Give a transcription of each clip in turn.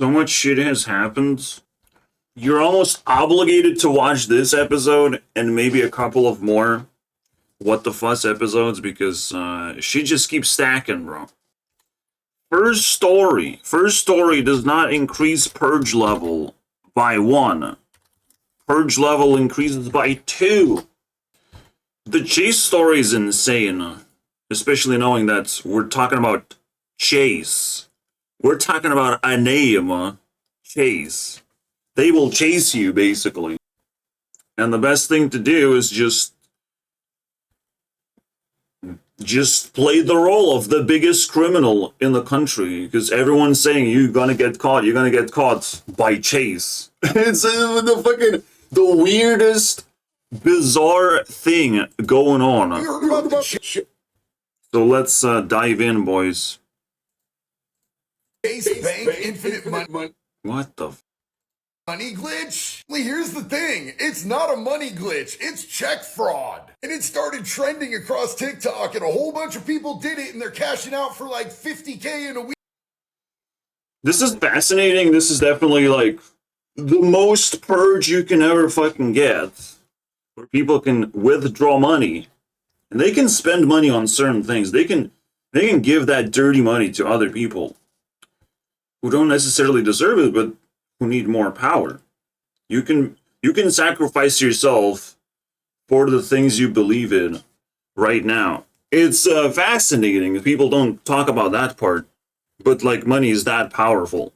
So much shit has happened. You're almost obligated to watch this episode and maybe a couple of more What the Fuss episodes because shit just keeps stacking, bro. First story. First story does not increase purge level by 1. Purge level increases by 2. The Chase story is insane. Especially knowing that we're talking about Chase. We're talking about a name, Chase. They will chase you, basically. And the best thing to do is just play the role of the biggest criminal in the country. Because everyone's saying, you're gonna get caught by Chase. It's the weirdest, bizarre thing going on. So let's dive in, boys. Chase Bank Infinite Money. What the Money glitch? Well, here's the thing. It's not a money glitch. It's check fraud. And it started trending across TikTok, and a whole bunch of people did it, and they're cashing out for like $50K in a week. This is fascinating. This is definitely like the most purge you can ever fucking get. Where people can withdraw money. And they can spend money on certain things. They can give that dirty money to other people who don't necessarily deserve it, but who need more power. You can sacrifice yourself for the things you believe in right now. It's fascinating. People don't talk about that part, but like money is that powerful.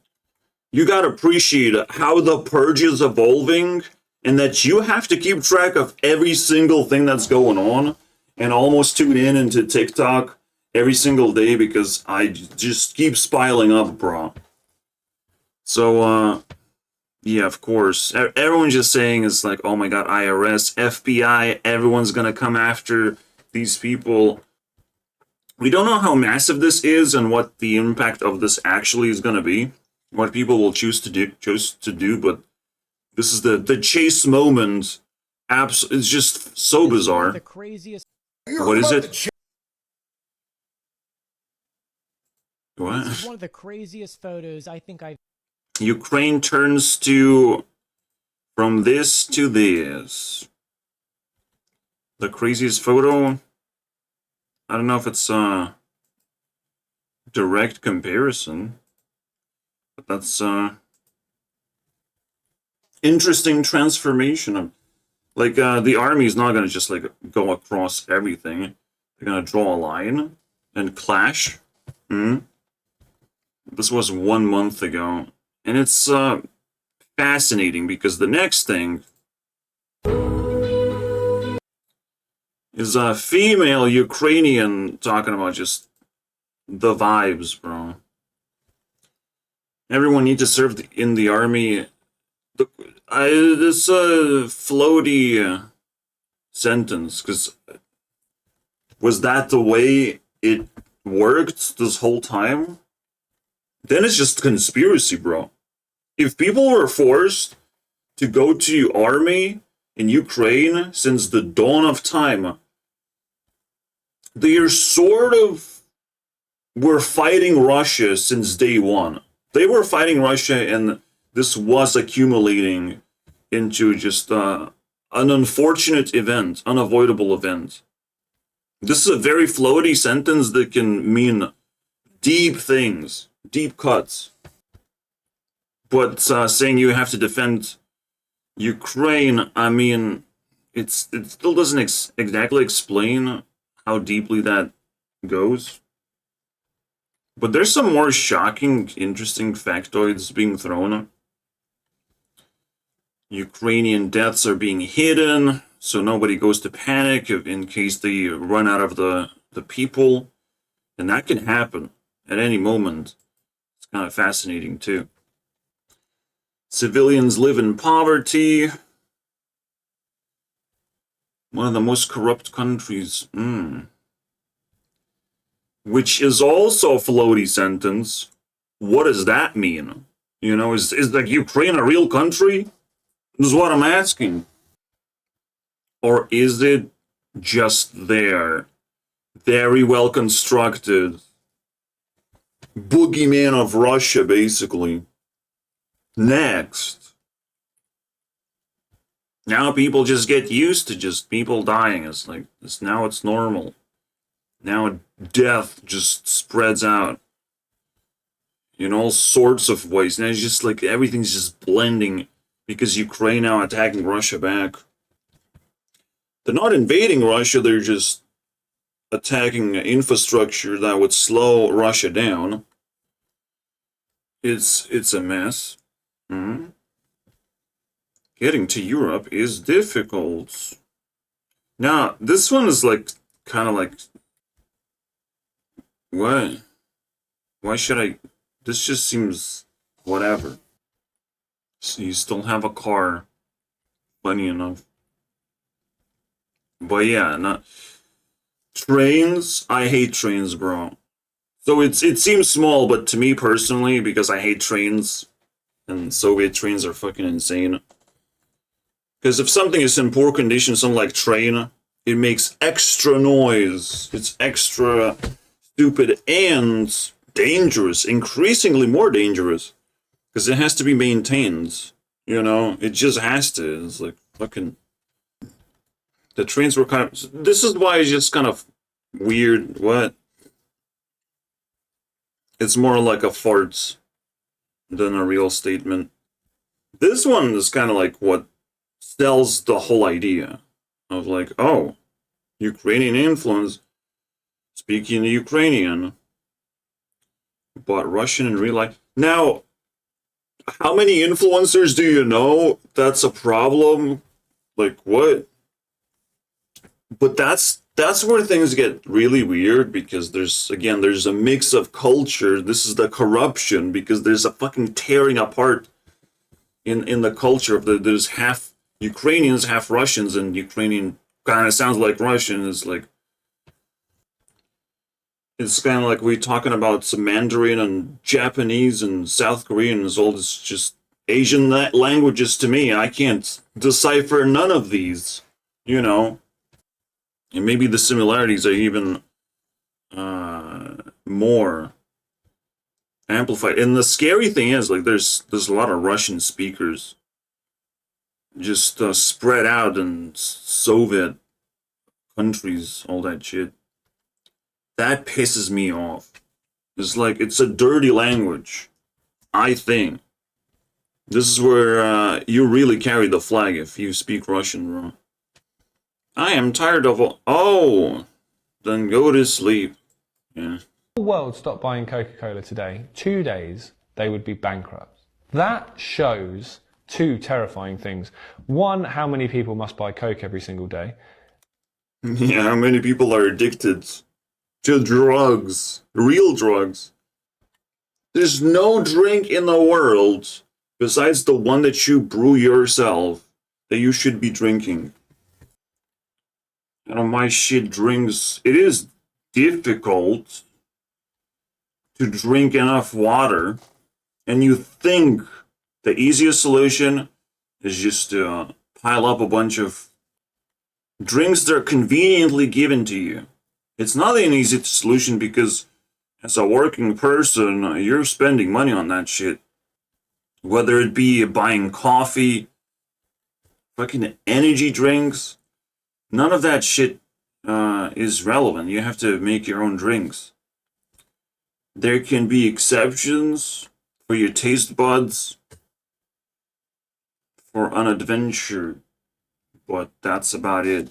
You gotta appreciate how the purge is evolving and that you have to keep track of every single thing that's going on and almost tune in into TikTok every single day because I just keep piling up, bro. So, yeah, of course. Everyone's just saying it's like, oh my god, IRS, FBI, everyone's gonna come after these people. We don't know how massive this is and what the impact of this actually is gonna be. What people will choose to do, but this is the Chase moment. It's just so bizarre. The craziest. What is it? What? This is one of the craziest photos I think I've. Ukraine turns from this to this. The craziest photo? I don't know if it's a direct comparison, but that's interesting transformation. Like the army is not gonna just like go across everything. They're gonna draw a line and clash. This was 1 month ago. And it's fascinating because the next thing is a female Ukrainian talking about just the vibes, bro. Everyone needs to serve in the army. This floaty sentence, because was that the way it worked this whole time? Then it's just conspiracy, bro. If people were forced to go to army in Ukraine since the dawn of time, they are sort of were fighting Russia since day one. They were fighting Russia and this was accumulating into just an unfortunate event, unavoidable event. This is a very floaty sentence that can mean deep things, deep cuts. But saying you have to defend Ukraine, I mean, it still doesn't exactly explain how deeply that goes. But there's some more shocking, interesting factoids being thrown. Ukrainian deaths are being hidden, so nobody goes to panic in case they run out of the people. And that can happen at any moment. It's kind of fascinating, too. Civilians live in poverty. One of the most corrupt countries. Which is also a floaty sentence. What does that mean? You know, is like Ukraine a real country? This is what I'm asking. Or is it just there? Very well constructed boogeyman of Russia, basically. Next. Now people just get used to just people dying. It's like, now it's normal. Now death just spreads out in all sorts of ways. Now it's just like everything's just blending because Ukraine now attacking Russia back. They're not invading Russia, they're just attacking infrastructure that would slow Russia down. It's a mess. Mm-hmm. Getting to Europe is difficult. Now, this one is like, kind of like, what? Why should I? This just seems whatever. So you still have a car. Funny enough. But yeah, not trains. I hate trains, bro. So it seems small, but to me personally, because I hate trains, and Soviet trains are fucking insane. Because if something is in poor condition, something like train, it makes extra noise. It's extra stupid and dangerous, increasingly more dangerous. Because it has to be maintained. You know, it just has to. It's like fucking. The trains were kind of. This is why it's just kind of weird. What? It's more like a fart than a real statement. This one is kind of like what sells the whole idea of like, oh, Ukrainian influence, speaking Ukrainian, but Russian in real life. Now, how many influencers do you know? That's a problem. Like what? But that's where things get really weird because there's a mix of culture. This is the corruption because there's a fucking tearing apart in the culture of there's half Ukrainians, half Russians, and Ukrainian kind of sounds like Russian. It's kind of like we're talking about some Mandarin and Japanese and South Korean is all this just Asian languages to me. I can't decipher none of these, you know. And maybe the similarities are even more amplified. And the scary thing is, like, there's a lot of Russian speakers just spread out in Soviet countries, all that shit. That pisses me off. It's like, it's a dirty language, I think. This is where you really carry the flag if you speak Russian, bro. I am tired of... Oh! Then go to sleep. Yeah. If the world stopped buying Coca-Cola today, 2 days, they would be bankrupt. That shows two terrifying things. One, how many people must buy Coke every single day? Yeah, how many people are addicted to drugs? Real drugs. There's no drink in the world, besides the one that you brew yourself, that you should be drinking. You know, my shit drinks... It is difficult to drink enough water, and you think the easiest solution is just to pile up a bunch of drinks that are conveniently given to you. It's not an easy solution because as a working person, you're spending money on that shit. Whether it be buying coffee, fucking energy drinks, none of that shit is relevant. You have to make your own drinks. There can be exceptions for your taste buds for an adventure, but that's about it.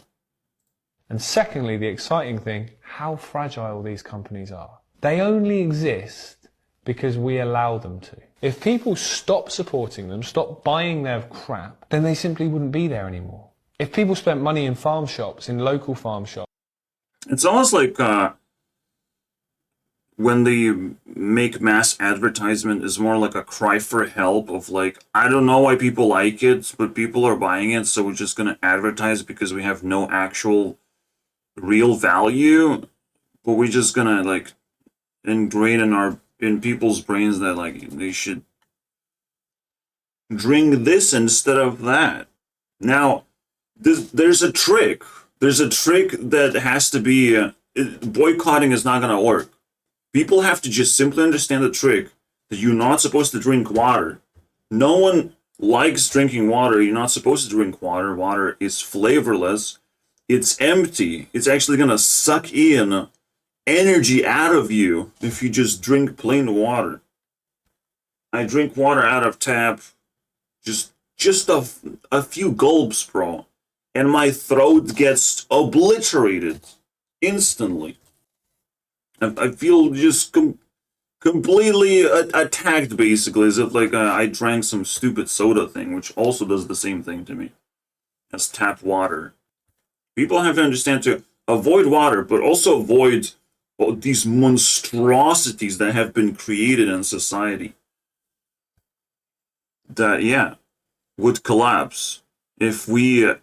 And secondly, the exciting thing, how fragile these companies are. They only exist because we allow them to. If people stop supporting them, stop buying their crap, then they simply wouldn't be there anymore. If people spent money in farm shops, in local farm shops... It's almost like when they make mass advertisement is more like a cry for help of like, I don't know why people like it, but people are buying it, so we're just going to advertise because we have no actual real value, but we're just going to like ingrain in people's brains that like they should drink this instead of that. Now, there's a trick. There's a trick that has to be... boycotting is not going to work. People have to just simply understand the trick that you're not supposed to drink water. No one likes drinking water. You're not supposed to drink water. Water is flavorless. It's empty. It's actually gonna suck in energy out of you if you just drink plain water. I drink water out of tap, just a few gulps, bro, and my throat gets obliterated instantly. I feel just completely attacked, basically, as if like I drank some stupid soda thing, which also does the same thing to me as tap water. People have to understand to avoid water, but also avoid these monstrosities that have been created in society. That, yeah, would collapse if we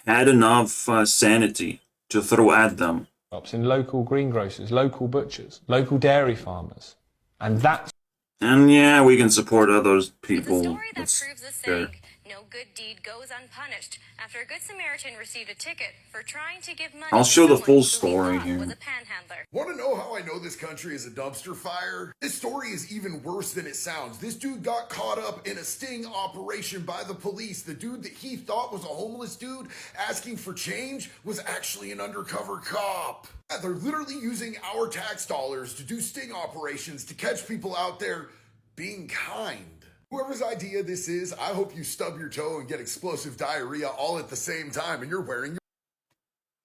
had enough sanity to throw at them. In local greengrocers, local butchers, local dairy farmers. And that's... And yeah, we can support other people. It's a story that That's proves the fair. saying, no good deed goes unpunished, after a good Samaritan received a ticket for trying to give money I'll to show the someone full who he story thought here. was a panhandler. Want to know how I know this country is a dumpster fire? This story is even worse than it sounds. This dude got caught up in a sting operation by the police. The dude that he thought was a homeless dude asking for change was actually an undercover cop. Yeah, they're literally using our tax dollars to do sting operations to catch people out there being kind. Whoever's idea this is, I hope you stub your toe and get explosive diarrhea all at the same time and you're wearing your...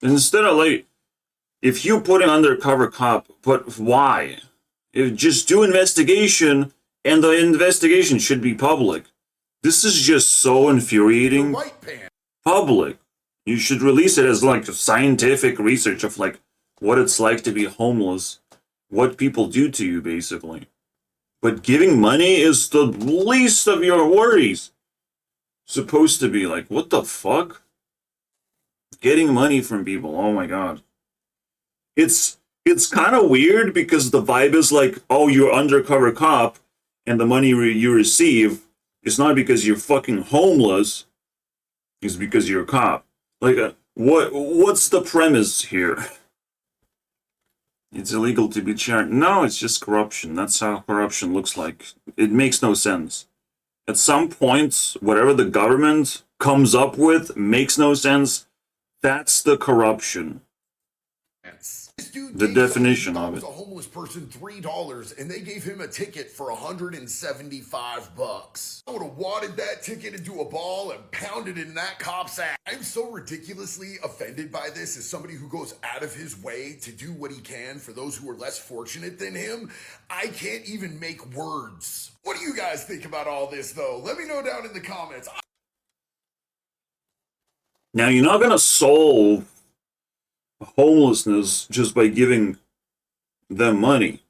Instead of like, if you put an undercover cop, but why? Just do investigation, and the investigation should be public. This is just so infuriating. white pants. Public. You should release it as like scientific research of like what it's like to be homeless, what people do to you, basically. But giving money is the least of your worries. Supposed to be like, what the fuck? Getting money from people, oh my god. It's kind of weird because the vibe is like, oh, you're undercover cop, and the money you receive is not because you're fucking homeless, it's because you're a cop. Like, what's the premise here? It's illegal to be charged. No, it's just corruption. That's how corruption looks like. It makes no sense. At some point, whatever the government comes up with makes no sense. That's the corruption. This dude The gave definition somebody of who it. was a homeless person $3 and they gave him a ticket for $175. I would have wadded that ticket into a ball and pounded it in that cop's ass. I'm so ridiculously offended by this as somebody who goes out of his way to do what he can for those who are less fortunate than him. I can't even make words. What do you guys think about all this though? Let me know down in the comments. Now, you're not gonna solve homelessness just by giving them money,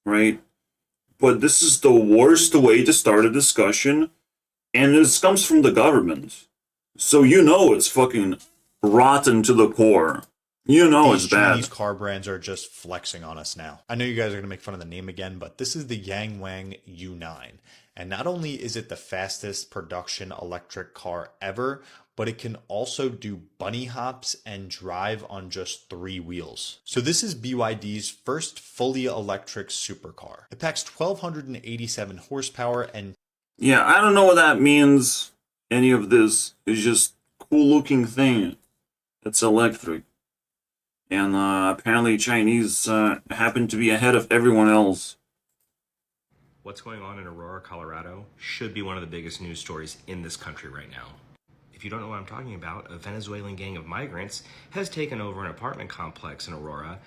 right? But this is the worst way to start a discussion, and this comes from the government. So you know it's fucking rotten to the core. You know it's bad. Chinese car brands are just flexing on us now. I know you guys are going to make fun of the name again, but this is the Yangwang U9. And not only is it the fastest production electric car ever, but it can also do bunny hops and drive on just 3 wheels. So this is BYD's first fully electric supercar. It packs 1,287 horsepower and... Yeah, I don't know what that means. Any of this is just cool looking thing. It's electric. And apparently Chinese happen to be ahead of everyone else. What's going on in Aurora, Colorado should be one of the biggest news stories in this country right now. If you don't know what I'm talking about, a Venezuelan gang of migrants has taken over an apartment complex in Aurora.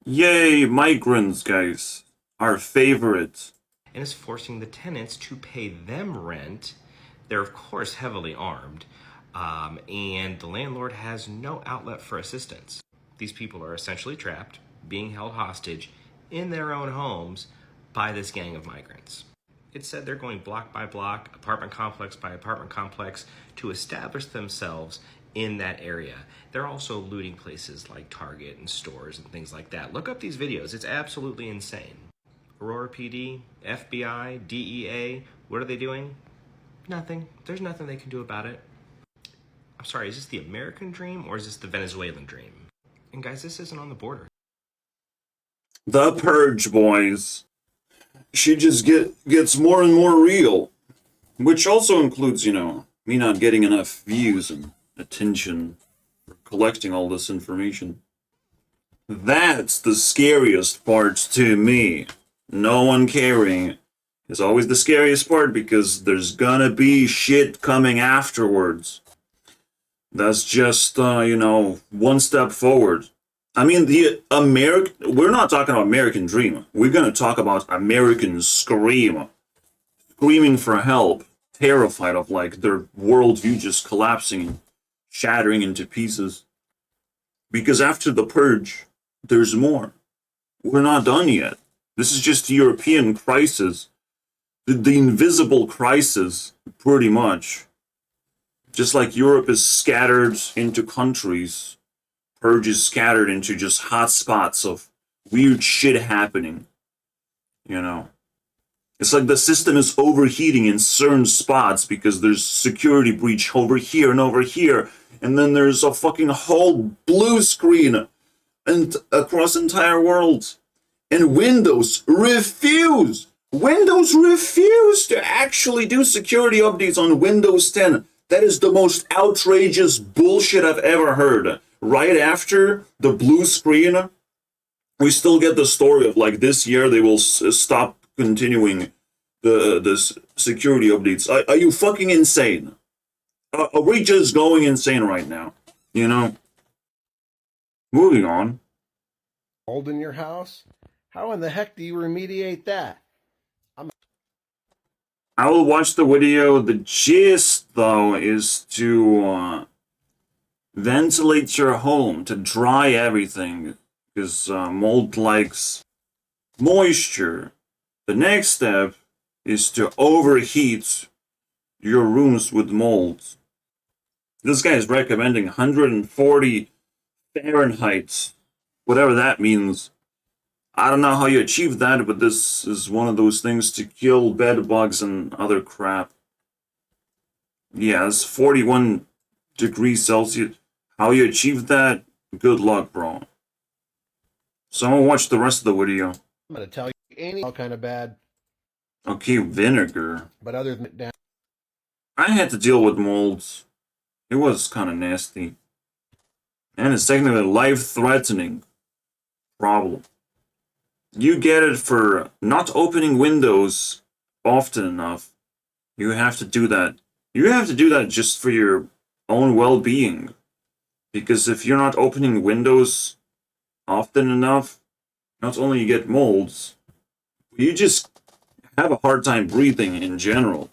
Yay, migrants, guys. Our favorite. And is forcing the tenants to pay them rent. They're, of course, heavily armed. And the landlord has no outlet for assistance. These people are essentially trapped, being held hostage in their own homes by this gang of migrants. It said they're going block by block, apartment complex by apartment complex to establish themselves in that area. They're also looting places like Target and stores and things like that. Look up these videos. It's absolutely insane. Aurora PD, FBI, DEA, what are they doing? Nothing. There's nothing they can do about it. I'm sorry, is this the American dream or is this the Venezuelan dream? And guys, this isn't on the border. The Purge, boys. She just gets more and more real. Which also includes, me not getting enough views and attention for collecting all this information. That's the scariest part to me. No one caring is always the scariest part because there's gonna be shit coming afterwards. That's just, one step forward. I mean, we're not talking about American Dream. We're gonna talk about American Scream. Screaming for help, terrified of, their worldview just collapsing and shattering into pieces. Because after the Purge, there's more. We're not done yet. This is just the European crisis. The invisible crisis, pretty much. Just like Europe is scattered into countries, Purge is scattered into just hot spots of weird shit happening. It's like the system is overheating in certain spots because there's security breach over here and over here. And then there's a fucking whole blue screen and across the entire world. And Windows refuse to actually do security updates on Windows 10. That is the most outrageous bullshit I've ever heard. Right after the blue screen, we still get the story of this year they will stop continuing the security updates. Are you fucking insane? Are we just going insane right now? Moving on. Mold in your house? How in the heck do you remediate that? I will watch the video. The gist, though, is to ventilate your home, to dry everything, because mold likes moisture. The next step is to overheat your rooms with molds. This guy is recommending 140 Fahrenheit, whatever that means. I don't know how you achieve that, but this is one of those things to kill bed bugs and other crap. Yeah, it's 41 degrees Celsius. How you achieve that? Good luck, bro. So I'm gonna watch the rest of the video. I'm gonna tell you, ain't all kind of bad. Okay, vinegar. But other than that, I had to deal with molds. It was kind of nasty. And it's technically a life-threatening problem. You get it for not opening windows often enough. You have to do that. You have to do that just for your own well-being. Because if you're not opening windows often enough, not only you get molds, you just have a hard time breathing in general.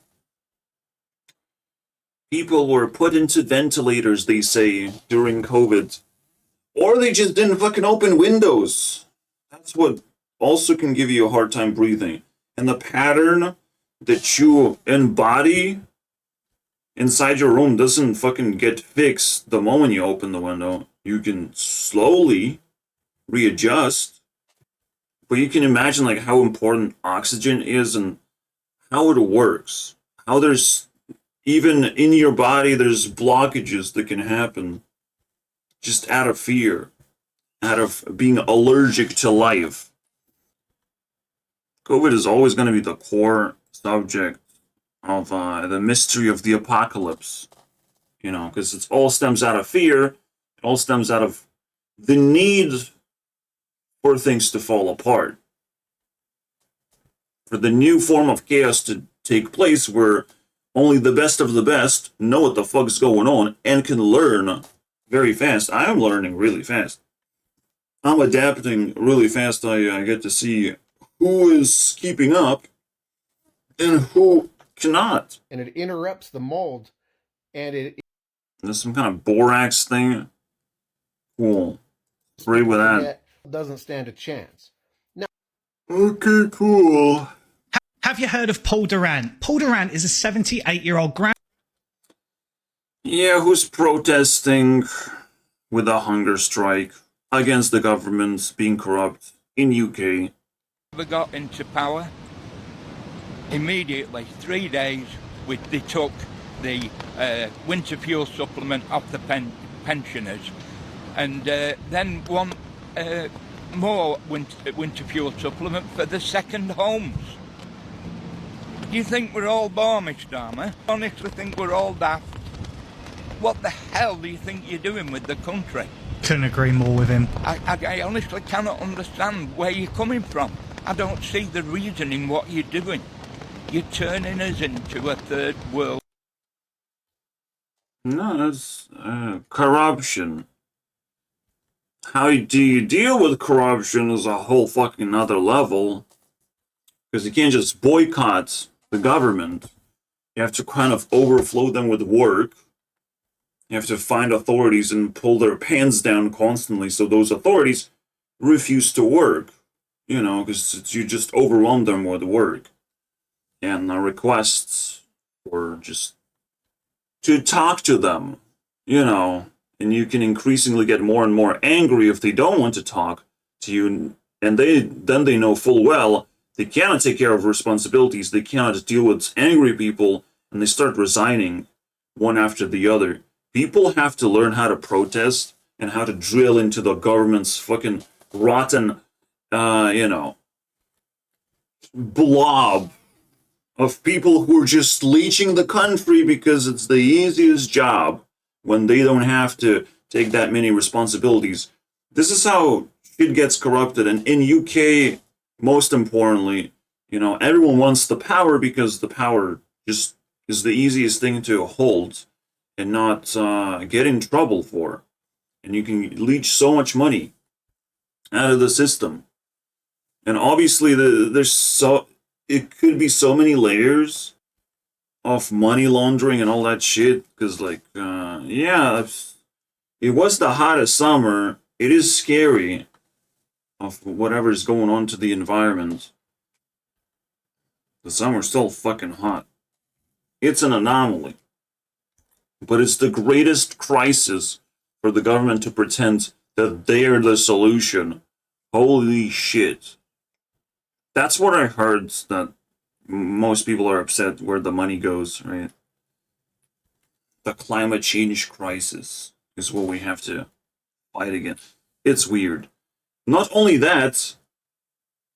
People were put into ventilators, they say, during COVID. Or they just didn't fucking open windows. That's what also can give you a hard time breathing. And the pattern that you embody inside your room doesn't fucking get fixed the moment you open the window. You can slowly readjust. But you can imagine how important oxygen is and how it works. How there's, even in your body, there's blockages that can happen just out of fear, out of being allergic to life. COVID is always going to be the core subject of the mystery of the apocalypse, because it all stems out of fear. It all stems out of the need for things to fall apart, for the new form of chaos to take place where only the best of the best know what the fuck's going on and can learn very fast. I am learning really fast. I'm adapting really fast. I get to see who is keeping up and who cannot. and it interrupts the mold, and it There's some kind of borax thing. Cool. Agree with that. doesn't stand a chance. Now, Okay, cool. Have you heard of Paul Durant? Paul Durant is a 78-year-old Yeah, who's protesting with a hunger strike against the government being corrupt in UK. We got into power. Immediately, 3 days, they took the winter fuel supplement off the pensioners, and then one more winter fuel supplement for the second homes. You think we're all Barmish, Dharma? Honestly think we're all daft? What the hell do you think you're doing with the country? Couldn't agree more with him. I honestly cannot understand where you're coming from. I don't see the reason in what you're doing. You're turning us into a third world. No, that's corruption. How do you deal with corruption is a whole fucking other level. Because you can't just boycott the government. You have to kind of overflow them with work. You have to find authorities and pull their pants down constantly so those authorities refuse to work. You know, because you just overwhelm them with work. And requests for just to talk to them, you know. And you can increasingly get more and more angry if they don't want to talk to you. And then they know full well they cannot take care of responsibilities. They cannot deal with angry people. And they start resigning one after the other. People have to learn how to protest and how to drill into the government's fucking rotten, you know, blob of people who are just leeching the country because it's the easiest job when they don't have to take that many responsibilities. This is how shit gets corrupted. And in UK, most importantly, you know, everyone wants the power because the power just is the easiest thing to hold and not get in trouble for. And you can leech so much money out of the system. And obviously, it could be so many layers of money laundering and all that shit. Because, like, yeah, it was the hottest summer. It is scary of whatever's going on to the environment. The summer's still fucking hot. It's an anomaly. But it's the greatest crisis for the government to pretend that they're the solution. Holy shit. That's what I heard, that most people are upset where the money goes, right? The climate change crisis is what we have to fight against. It's weird. Not only that,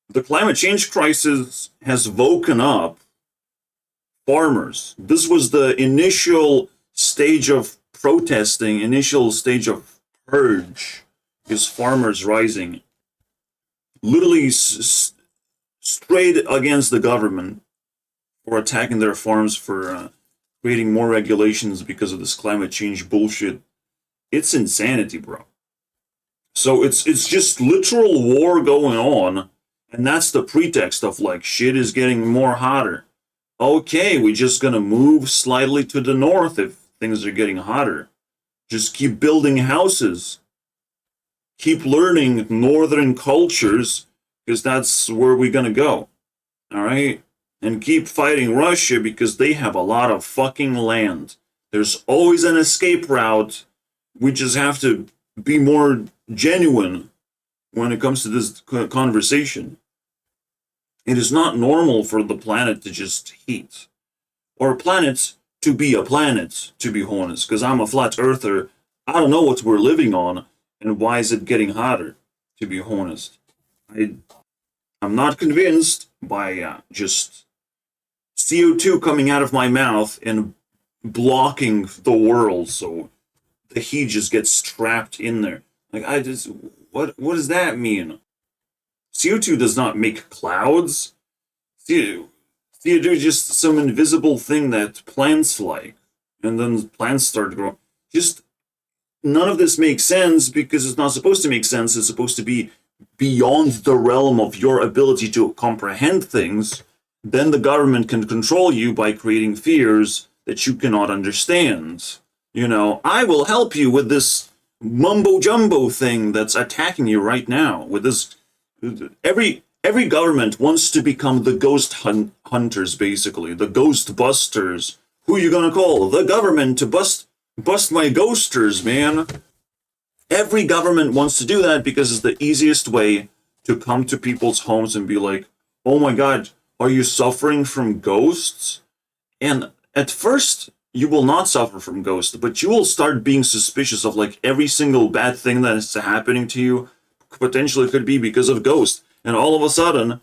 the climate change crisis has woken up farmers. This was the initial stage of protesting, initial stage of purge, is farmers rising. Literally straight against the government for attacking their farms, for creating more regulations because of this climate change bullshit. It's insanity, bro. So it's just literal war going on, and that's the pretext of like shit is getting more hotter. Okay, we're just gonna move slightly to the north if things are getting hotter. Just keep building houses. Keep learning northern cultures, because that's where we're gonna go. Alright? And keep fighting Russia because they have a lot of fucking land. There's always an escape route. We just have to be more genuine when it comes to this conversation. It is not normal for the planet to just heat. Or planets to be a planet, to be honest. Because I'm a flat earther. I don't know what we're living on. And why is it getting hotter, to be honest. I'm not convinced by just CO2 coming out of my mouth and blocking the world. So the heat just gets trapped in there. Like, what does that mean? CO2 does not make clouds. CO2 is just some invisible thing that plants like. And then plants start growing. Just, none of this makes sense because it's not supposed to make sense. It's supposed to be beyond the realm of your ability to comprehend things. Then the government can control you by creating fears that you cannot understand. You know, I will help you with this mumbo-jumbo thing that's attacking you right now. With this, every government wants to become the ghost hunters, basically. The ghost busters. Who you gonna call? The government to bust my ghosters, man. Every government wants to do that because it's the easiest way to come to people's homes and be like, oh my god, are you suffering from ghosts? And at first, you will not suffer from ghosts, but you will start being suspicious of like every single bad thing that is happening to you potentially could be because of ghosts. And all of a sudden,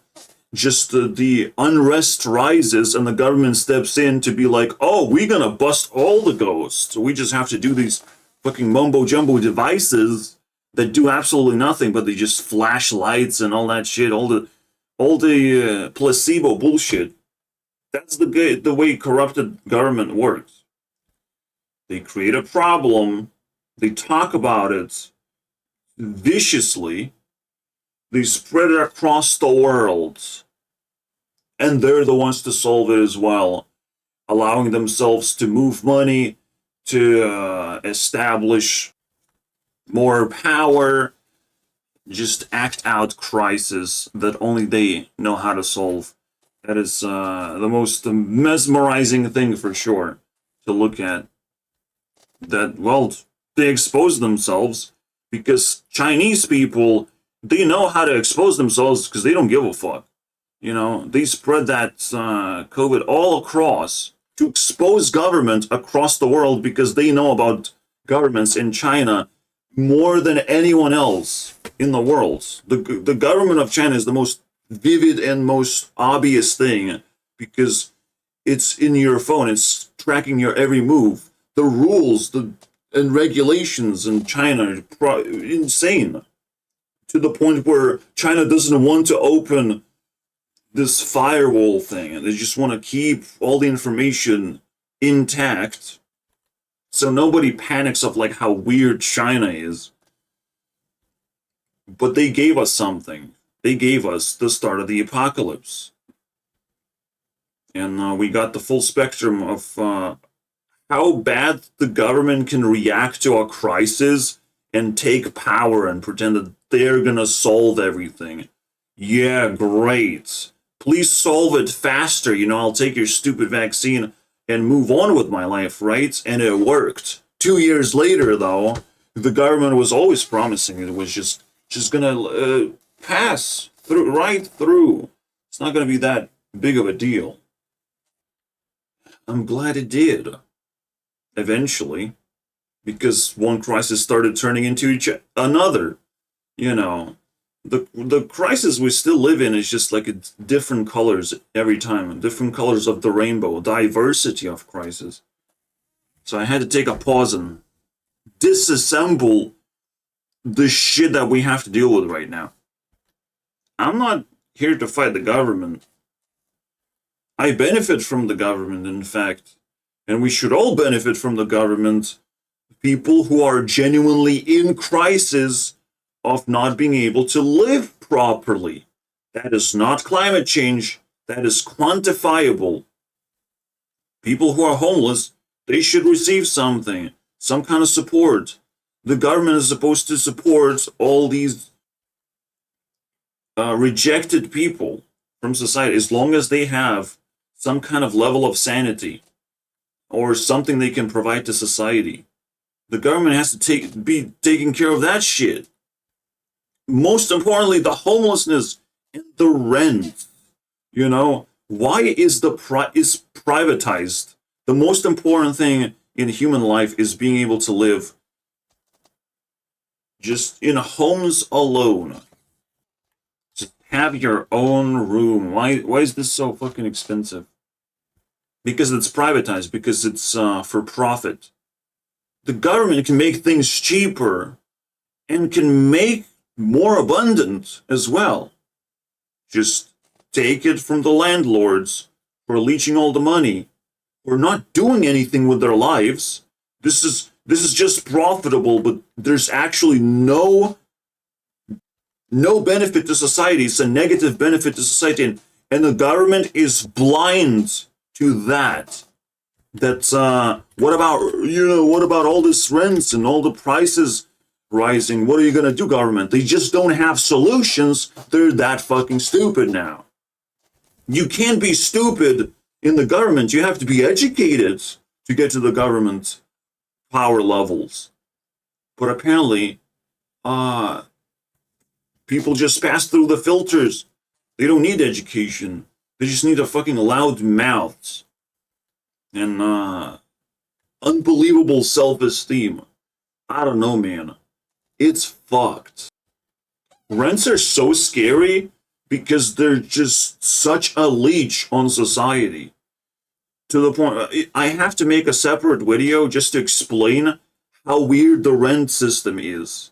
just the unrest rises and the government steps in to be like, oh, we're gonna bust all the ghosts. We just have to do these fucking mumbo jumbo devices that do absolutely nothing, but they just flash lights and all that shit, all the placebo bullshit. That's the way corrupted government works. They create a problem, they talk about it viciously, they spread it across the world, and they're the ones to solve it as well, allowing themselves to move money, to establish more power, just act out crisis that only they know how to solve. That is the most mesmerizing thing for sure to look at. That, well, they expose themselves because Chinese people, they know how to expose themselves because they don't give a fuck. You know, they spread that COVID all across to expose government across the world because they know about governments in China more than anyone else in the world. The government of China is the most vivid and most obvious thing because it's in your phone. It's tracking your every move. The rules and regulations in China are insane, to the point where China doesn't want to open this firewall thing. They just want to keep all the information intact so nobody panics of like how weird China is. But they gave us something. They gave us the start of the apocalypse. And we got the full spectrum of how bad the government can react to a crisis and take power and pretend that they're gonna solve everything. Yeah, great. Please solve it faster. You know, I'll take your stupid vaccine and move on with my life, right? And it worked. 2 years later, though, the government was always promising it was just gonna pass through, right through. It's not gonna be that big of a deal. I'm glad it did. Eventually, because one crisis started turning into another. You know, the crisis we still live in is just like it's different colors every time, different colors of the rainbow, diversity of crisis. So I had to take a pause and disassemble the shit that we have to deal with right now. I'm not here to fight the government. I benefit from the government, in fact. And we should all benefit from the government. People who are genuinely in crisis of not being able to live properly. That is not climate change. That is quantifiable. People who are homeless, they should receive something, some kind of support. The government is supposed to support all these rejected people from society as long as they have some kind of level of sanity or something they can provide to society. The government has to be taking care of that shit. Most importantly, the homelessness and the rent. You know, why is is privatized? The most important thing in human life is being able to live just in homes alone. Just have your own room. Why is this so fucking expensive? Because it's privatized, because it's for profit. The government can make things cheaper and can make more abundant as well. Just take it from the landlords who are leeching all the money, who are not doing anything with their lives. This is just profitable, but there's actually no benefit to society. It's a negative benefit to society, and the government is blind to that. That's what about all this rents and all the prices rising? What are you gonna do, government? They just don't have solutions. They're that fucking stupid now. You can't be stupid in the government. You have to be educated to get to the government power levels. But apparently, people just pass through the filters. They don't need education. They just need a fucking loud mouth and unbelievable self-esteem. I don't know, man. It's fucked. Rents are so scary because they're just such a leech on society. To the point, I have to make a separate video just to explain how weird the rent system is.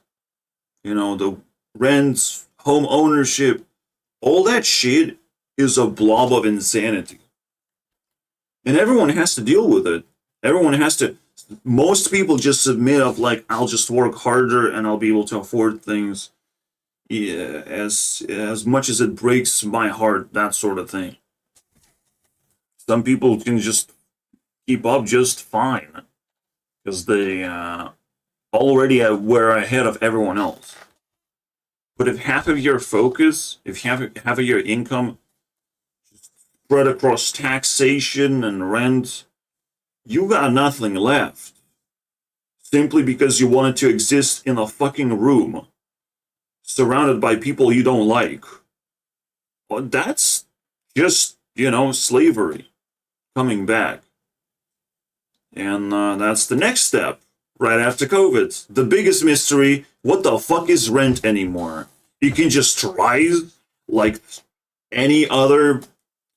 You know, the rents, home ownership, all that shit is a blob of insanity. And everyone has to deal with it. Everyone has to. Most people just submit of like, I'll just work harder and I'll be able to afford things. Yeah, as much as it breaks my heart, that sort of thing. Some people can just keep up just fine because they already were ahead of everyone else. But if half of your focus, if half of your income spread across taxation and rent, you got nothing left. Simply because you wanted to exist in a fucking room surrounded by people you don't like. Well, that's just, slavery coming back. And that's the next step, right after COVID. The biggest mystery, what the fuck is rent anymore? You can just rise like any other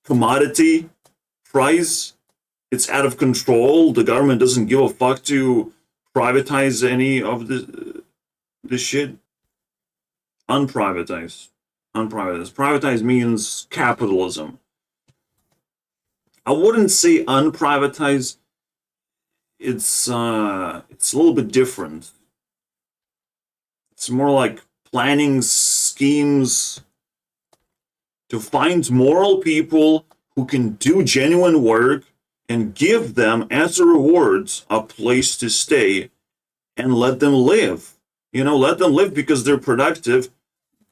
commodity price. It's out of control. The government doesn't give a fuck to privatize any of this shit. Unprivatize. Privatize means capitalism. I wouldn't say unprivatize. It's a little bit different. It's more like planning schemes to find moral people who can do genuine work and give them, as a reward, a place to stay and let them live. Let them live because they're productive.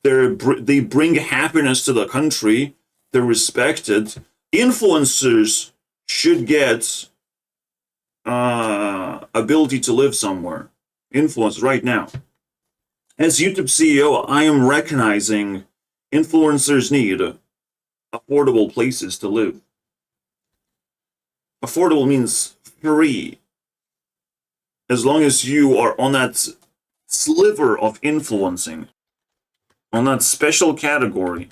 They bring happiness to the country. They're respected. Influencers should get ability to live somewhere. Influence right now. As YouTube CEO, I am recognizing influencers need affordable places to live. Affordable means free. As long as you are on that sliver of influencing, on that special category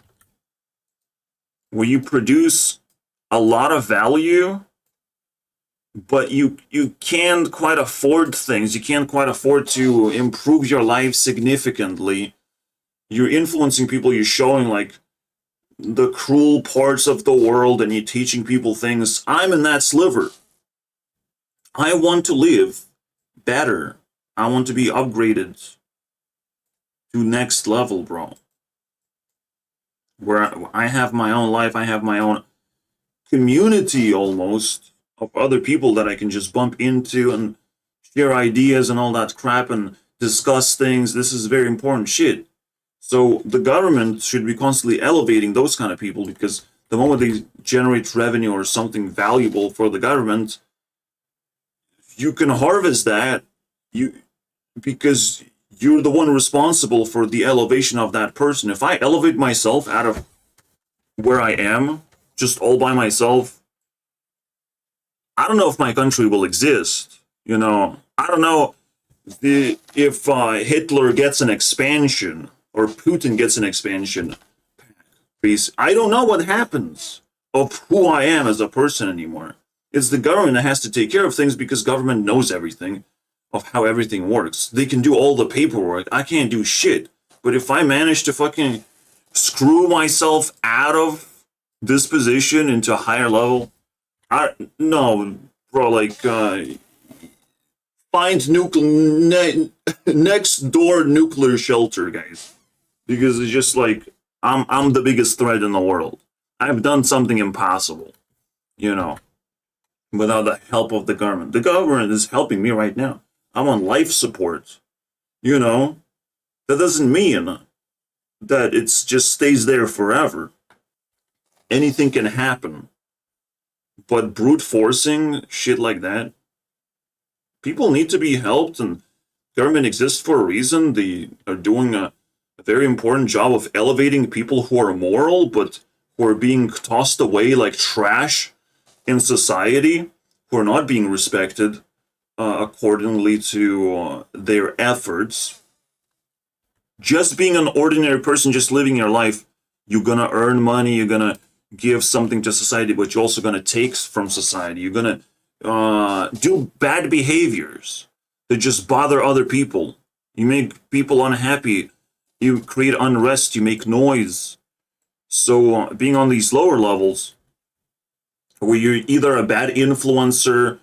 where you produce a lot of value, but you can't quite afford things. You can't quite afford to improve your life significantly. You're influencing people. You're showing like the cruel parts of the world and you're teaching people things. I'm in that sliver. I want to live better. I want to be upgraded to next level, bro. Where I have my own life, I have my own community almost of other people that I can just bump into and share ideas and all that crap and discuss things. This is very important shit. So the government should be constantly elevating those kind of people, because the moment they generate revenue or something valuable for the government, you can harvest that because you're the one responsible for the elevation of that person. If I elevate myself out of where I am, just all by myself, I don't know if my country will exist. I don't know if Hitler gets an expansion or Putin gets an expansion. I don't know what happens of who I am as a person anymore. It's the government that has to take care of things because government knows everything of how everything works. They can do all the paperwork. I can't do shit. But if I manage to fucking screw myself out of this position into a higher level, find next door nuclear shelter, guys, because it's just like I'm the biggest threat in the world. I've done something impossible, without the help of the government. The government is helping me right now. I'm on life support. That doesn't mean that it's just stays there forever. Anything can happen. But brute forcing shit like that, people need to be helped, and government exists for a reason. They are doing a very important job of elevating people who are moral, but who are being tossed away like trash in society, who are not being respected accordingly to their efforts. Just being an ordinary person, just living your life, You're gonna earn money, you're gonna give something to society, but you're also gonna take from society. You're gonna do bad behaviors that just bother other people. You make people unhappy. You create unrest. You make noise. So being on these lower levels, where you're either a bad influencer,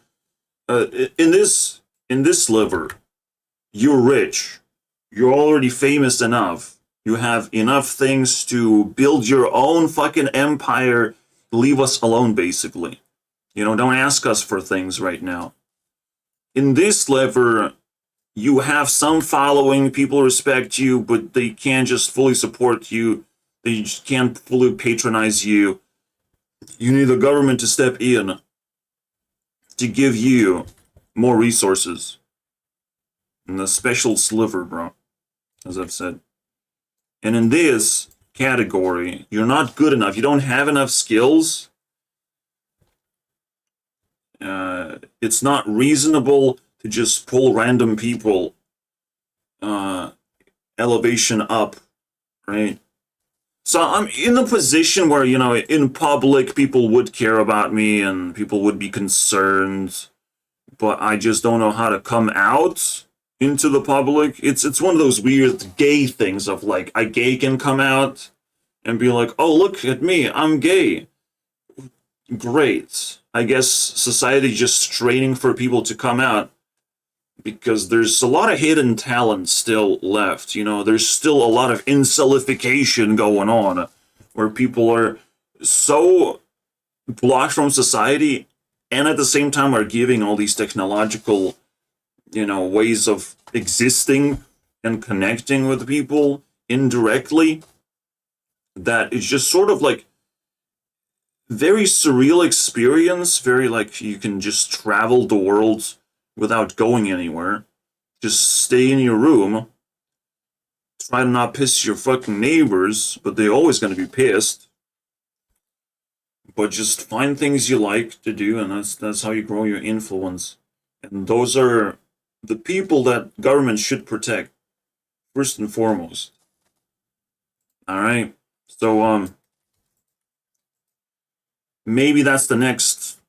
in this sliver, you're rich. You're already famous enough. You have enough things to build your own fucking empire. Leave us alone, basically. Don't ask us for things right now. In this lever, you have some following, people respect you, but they can't just fully support you. They just can't fully patronize you. You need the government to step in to give you more resources. In the special sliver, bro, as I've said. And in this category, you're not good enough. You don't have enough skills. It's not reasonable to just pull random people elevation up, right? So I'm in a position where, in public, people would care about me and people would be concerned, but I just don't know how to come out into the public. It's one of those weird gay things of like, a gay can come out and be like, oh, look at me, I'm gay. Great. I guess society's just training for people to come out because there's a lot of hidden talent still left. There's still a lot of incelification going on where people are so blocked from society and at the same time are giving all these technological, ways of existing and connecting with people indirectly that it's just sort of like very surreal experience, very like you can just travel the world without going anywhere. Just stay in your room. Try to not piss your fucking neighbors, but they're always going to be pissed. But just find things you like to do, and that's how you grow your influence. And those are the people that government should protect, first and foremost. Alright, so maybe that's the next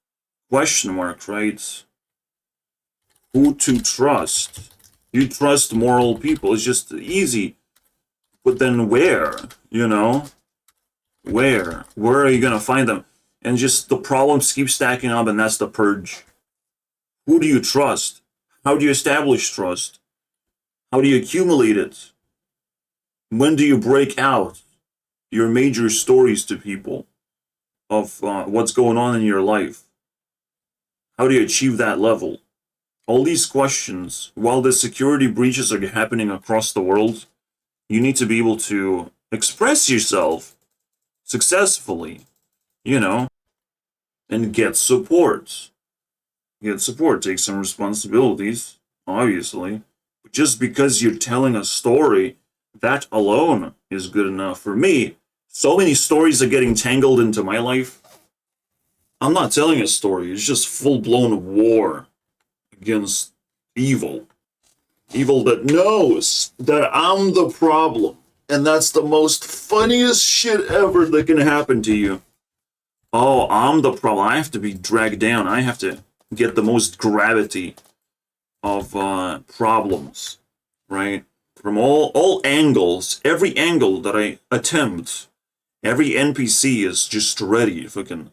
question mark, right? Who to trust? You trust moral people. It's just easy. But then where? Where? Where are you going to find them? And just the problems keep stacking up, and that's the purge. Who do you trust? How do you establish trust? How do you accumulate it? When do you break out your major stories to people of what's going on in your life? How do you achieve that level? All these questions, while the security breaches are happening across the world, you need to be able to express yourself successfully, and get support. Take some responsibilities, obviously. But just because you're telling a story, that alone is good enough. For me, so many stories are getting tangled into my life. I'm not telling a story, it's just full-blown war against evil. Evil that knows that I'm the problem. And that's the most funniest shit ever that can happen to you. Oh, I'm the problem. I have to be dragged down. I have to get the most gravity of problems, right? From all angles, every angle that I attempt, every NPC is just ready to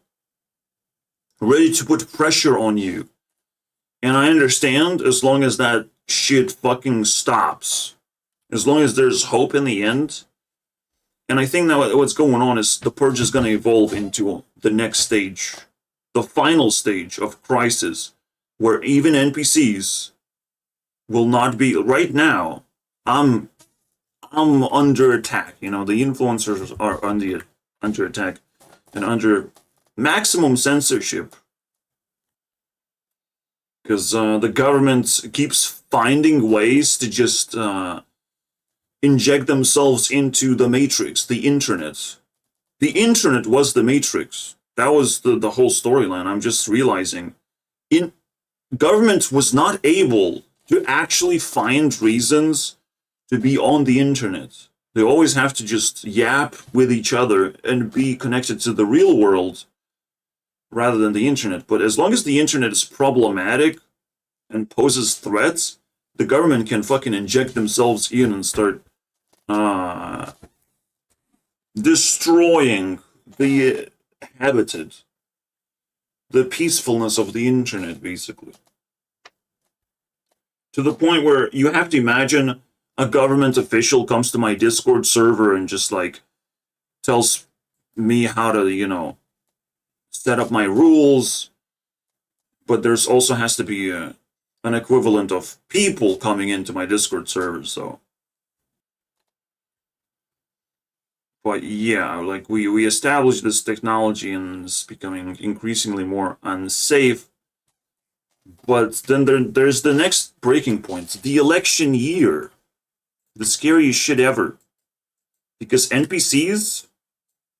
put pressure on you. And I understand as long as that shit fucking stops. As long as there's hope in the end. And I think that what's going on is the purge is going to evolve into the next stage. The final stage of crisis. Where even NPCs will not be... Right now, I'm under attack. The influencers are under attack. And under maximum censorship. Because the government keeps finding ways to just inject themselves into the matrix, the internet. The internet was the matrix. That was the whole storyline. I'm just realizing. Government was not able to actually find reasons to be on the internet. They always have to just yap with each other and be connected to the real world rather than the internet. But as long as the internet is problematic and poses threats, the government can fucking inject themselves in and start destroying the habitat, the peacefulness of the internet, basically. To the point where you have to imagine a government official comes to my Discord server and just like tells me how to, you know, set up my rules. But there's also has to be an equivalent of people coming into my Discord server, so. But yeah, like we established this technology and it's becoming increasingly more unsafe. But then there's the next breaking point, the election year. The scariest shit ever. Because NPCs,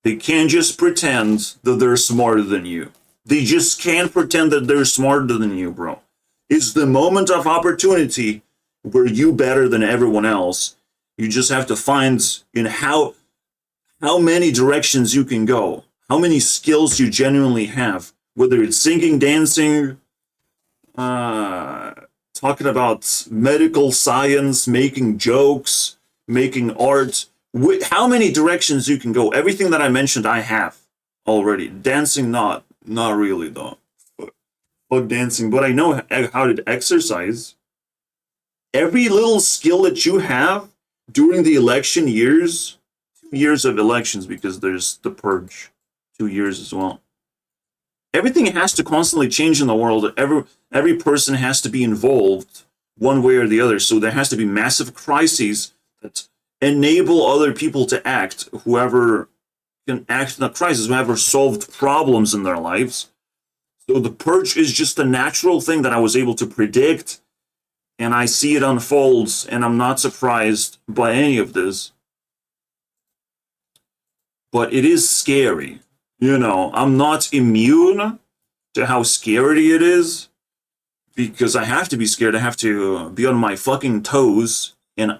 they can't just pretend that they're smarter than you. They just can't pretend that they're smarter than you, bro. It's the moment of opportunity where you better than everyone else. You just have to find in how many directions you can go, how many skills you genuinely have, whether it's singing, dancing, talking about medical science, making jokes, making art, how many directions you can go. Everything that I mentioned, I have already. Dancing, not really though. Fuck dancing, but I know how to exercise. Every little skill that you have during the election years, 2 years of elections, because there's the Purge, 2 years as well. Everything has to constantly change in the world. Every person has to be involved one way or the other. So there has to be massive crises that enable other people to act. Whoever can act in a crisis, whoever solved problems in their lives. So the Purge is just a natural thing that I was able to predict. And I see it unfolds, and I'm not surprised by any of this. But it is scary. You know, I'm not immune to how scary it is, because I have to be scared. I have to be on my fucking toes and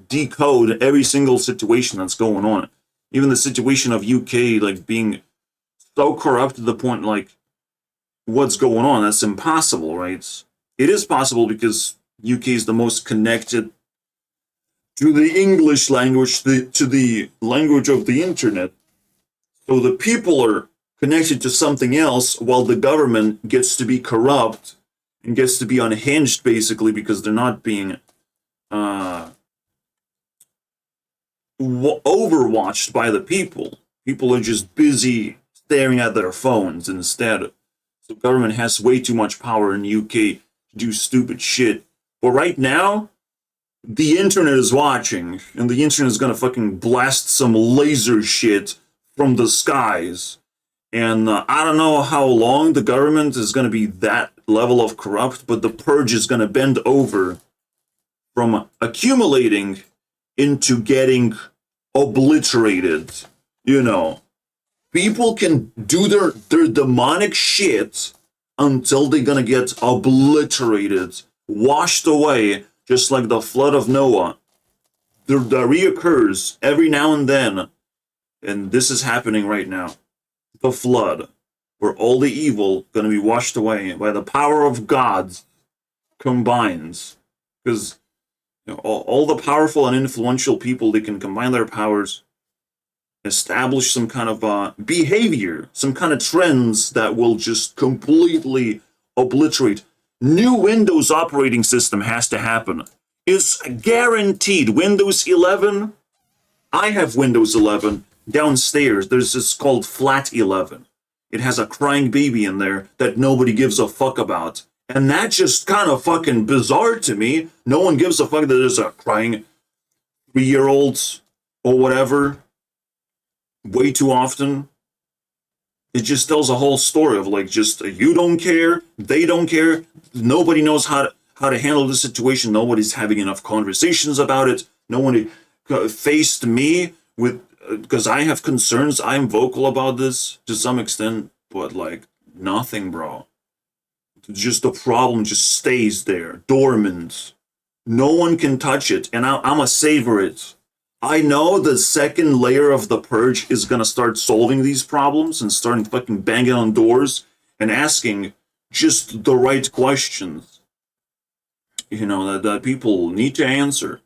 decode every single situation that's going on. Even the situation of UK, like, being so corrupt to the point, like, what's going on? That's impossible, right? It is possible because UK is the most connected to the English language, to the language of the internet. So the people are connected to something else while the government gets to be corrupt and gets to be unhinged, basically, because they're not being overwatched by the people. People are just busy staring at their phones instead. So government has way too much power in the UK to do stupid shit. But right now, the internet is watching, and the internet is gonna fucking blast some laser shit from the skies. And I don't know how long the government is going to be that level of corrupt, but the Purge is going to bend over from accumulating into getting obliterated. You know, people can do their demonic shit until they're going to get obliterated, washed away, just like the flood of Noah. That reoccurs every now and then. And this is happening right now. The flood, where all the evil going to be washed away by the power of God combines. Because you know, all the powerful and influential people, they can combine their powers, establish some kind of behavior, some kind of trends that will just completely obliterate. New Windows operating system has to happen. It's guaranteed. Windows 11, I have Windows 11. Downstairs, there's this called Flat 11. It has a crying baby in there that nobody gives a fuck about. And that's just kind of fucking bizarre to me. No one gives a fuck that there's a crying 3-year-old or whatever. Way too often. It just tells a whole story of like just you don't care, they don't care, nobody knows how to handle the situation, nobody's having enough conversations about it, no one faced me with, because I have concerns, I'm vocal about this to some extent, but like nothing, bro. Just the problem just stays there, dormant. No one can touch it, and I'm a savor it. I know the second layer of the purge is gonna start solving these problems and starting fucking banging on doors and asking just the right questions. You know, that people need to answer.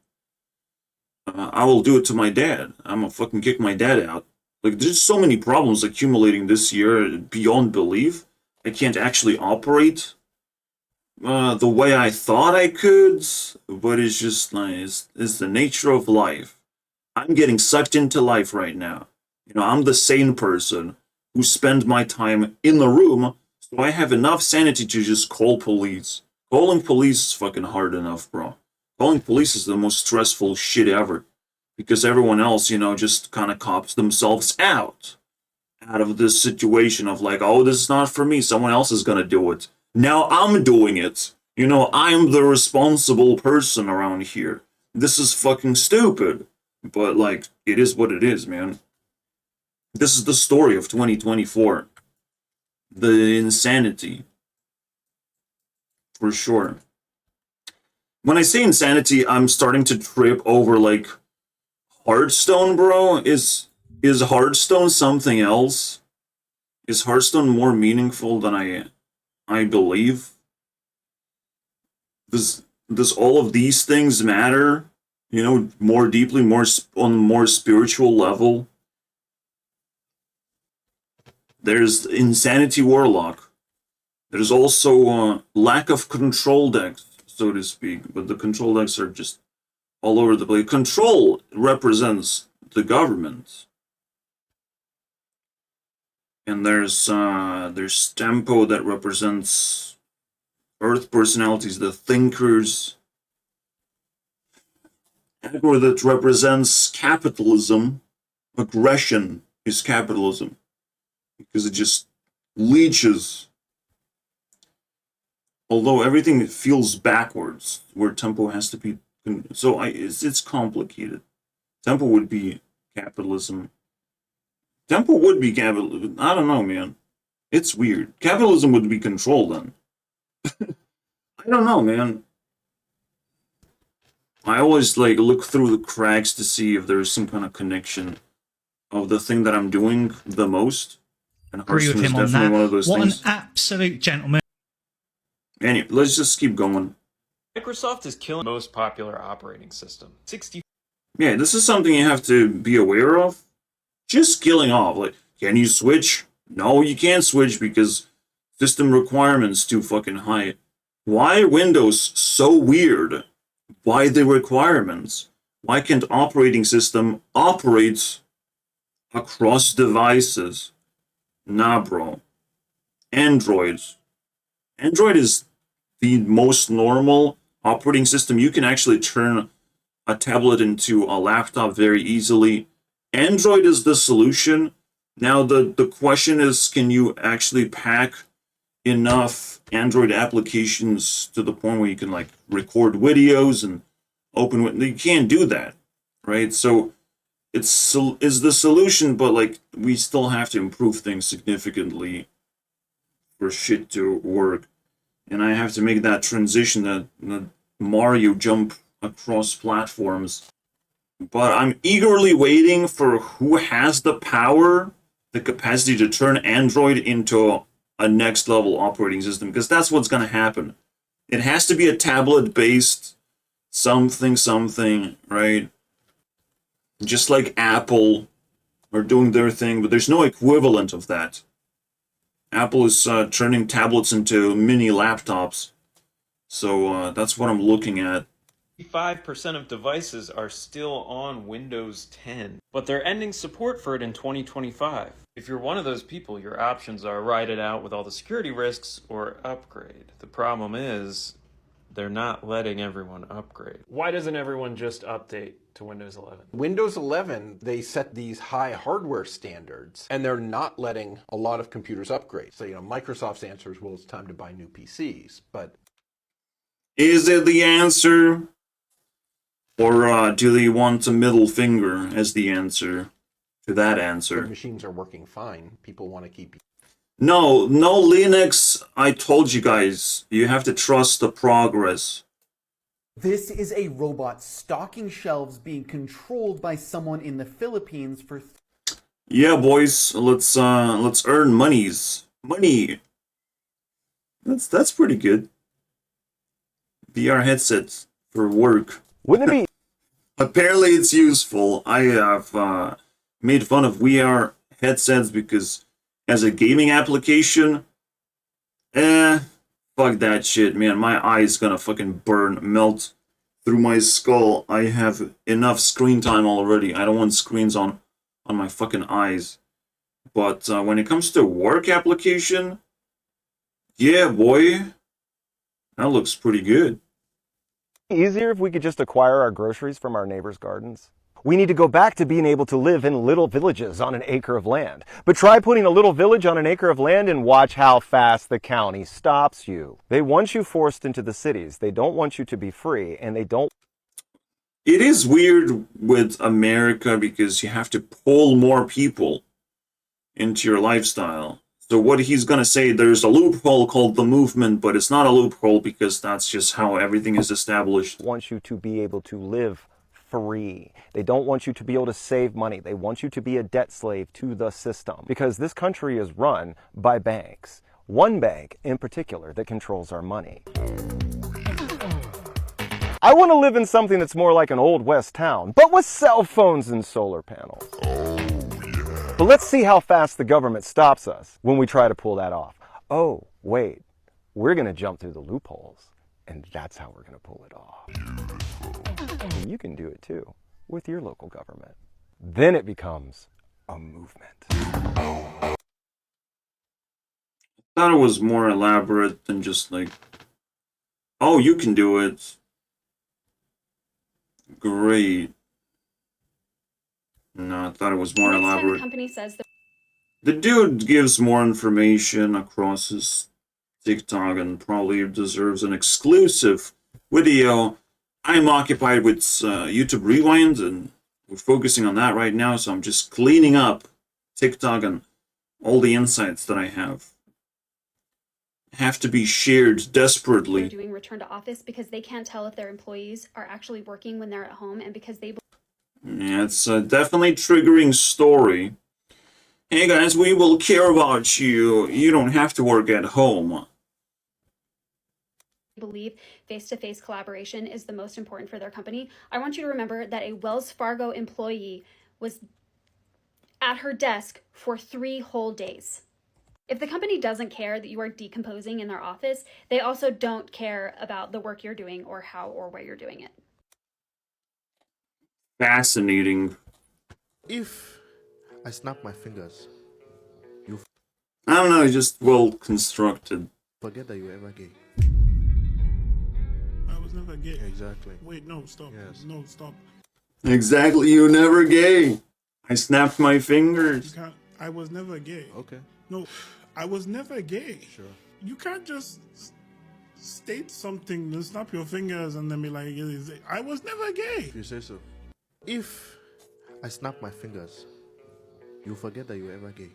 I will do it to my dad. I'm gonna fucking kick my dad out. Like, there's so many problems accumulating this year beyond belief. I can't actually operate the way I thought I could, but it's just like, it's the nature of life. I'm getting sucked into life right now. You know, I'm the sane person who spend my time in the room, so I have enough sanity to just call police. Calling police is fucking hard enough, bro. Calling police is the most stressful shit ever. Because everyone else, you know, just kind of cops themselves out of this situation of like, oh, this is not for me. Someone else is gonna do it. Now I'm doing it. You know, I'm the responsible person around here. This is fucking stupid. But, like, it is what it is, man. This is the story of 2024. The insanity. For sure. When I say insanity, I'm starting to trip over, like, Hearthstone, bro. Is Hearthstone something else? Is Hearthstone more meaningful than I believe? Does all of these things matter? You know, more deeply, on a more spiritual level. There's Insanity Warlock. There's also lack of control decks, so to speak. But the control decks are just all over the place. Control represents the government. And there's Tempo that represents Earth personalities, the thinkers. Aggro that represents capitalism. Aggression is capitalism. Because it just leeches. Although everything feels backwards, where tempo has to be. So it's complicated. Tempo would be capitalism. Tempo would be capitalism. I don't know, man. It's weird. Capitalism would be control then. I don't know, man. I always like look through the cracks to see if there's some kind of connection of the thing that I'm doing the most. And Agree with Hearthstone is him on definitely that. one of those What things. an absolute gentleman. Anyway, let's just keep going. Microsoft is killing most popular operating system. 60. Yeah, this is something you have to be aware of. Just killing off. Like, can you switch? No, you can't switch because system requirements too fucking high. Why are Windows so weird? Why the requirements? Why can't operating system operate across devices? Nah, bro. Android is the most normal operating system. You can actually turn a tablet into a laptop very easily. Android is the solution. Now the question is, can you actually pack enough Android applications to the point where you can like record videos and open? You can't do that, right? So it's the solution, but like we still have to improve things significantly for shit to work. And I have to make that transition, that Mario jump across platforms. But I'm eagerly waiting for who has the power, the capacity to turn Android into a next level operating system, because that's what's going to happen. It has to be a tablet based something, right? Just like Apple are doing their thing, but there's no equivalent of that. Apple is turning tablets into mini laptops. So that's what I'm looking at. 5% of devices are still on Windows 10, but they're ending support for it in 2025. If you're one of those people, your options are ride it out with all the security risks or upgrade. The problem is, they're not letting everyone upgrade. Why doesn't everyone just update to Windows 11? Windows 11, they set these high hardware standards, and they're not letting a lot of computers upgrade. So, Microsoft's answer is, well, it's time to buy new PCs, but... Is it the answer? Or do they want a middle finger as the answer to that answer? The machines are working fine. People want to keep... No, Linux, I told you guys, you have to trust the progress. This is a robot stocking shelves being controlled by someone in the Philippines for... Yeah, boys, let's earn monies. Money. That's pretty good. VR headsets for work. Wouldn't it be? Apparently it's useful. I have made fun of VR headsets because as a gaming application, fuck that shit, man. My eye's gonna fucking melt through my skull. I have enough screen time already. I don't want screens on my fucking eyes. But when it comes to work application, yeah, boy, that looks pretty good. Easier if we could just acquire our groceries from our neighbors' gardens. We need to go back to being able to live in little villages on an acre of land. But try putting a little village on an acre of land and watch how fast the county stops you. They want you forced into the cities. They don't want you to be free, and they don't... It is weird with America because you have to pull more people into your lifestyle. So what he's gonna say, there's a loophole called the movement, but it's not a loophole because that's just how everything is established. Want you to be able to live free. They don't want you to be able to save money. They want you to be a debt slave to the system because this country is run by banks. One bank in particular that controls our money. I want to live in something that's more like an old west town, but with cell phones and solar panels. But let's see how fast the government stops us when we try to pull that off. Oh, wait, we're going to jump through the loopholes, and that's how we're going to pull it off. And you can do it too, with your local government. Then it becomes a movement. I thought it was more elaborate than just like, oh, you can do it. Great. No, I thought it was more Next time the elaborate. company says The dude gives more information across his TikTok and probably deserves an exclusive video. I'm occupied with YouTube Rewind and we're focusing on that right now, so I'm just cleaning up TikTok and all the insights that I have to be shared desperately. they're doing return to office because they can't tell if their employees are actually working when they're at home, and because they Yeah, it's a definitely triggering story. Hey guys, we will care about you. You don't have to work at home. believe face-to-face collaboration is the most important for their company. I want you to remember that a Wells Fargo employee was at her desk for 3 whole days. If the company doesn't care that you are decomposing in their office, they also don't care about the work you're doing or how or where you're doing it. Fascinating. If I snap my fingers, you I don't know, just well constructed. forget that you were ever gay. I was never gay. Exactly. Wait, no, stop. Yes. No, stop. Exactly, you never gay. I snapped my fingers. You can't, I was never gay. Okay. No, I was never gay. Sure. You can't just state something and snap your fingers and then be like, I was never gay. If you say so. If I snap my fingers, you forget that you were ever gay.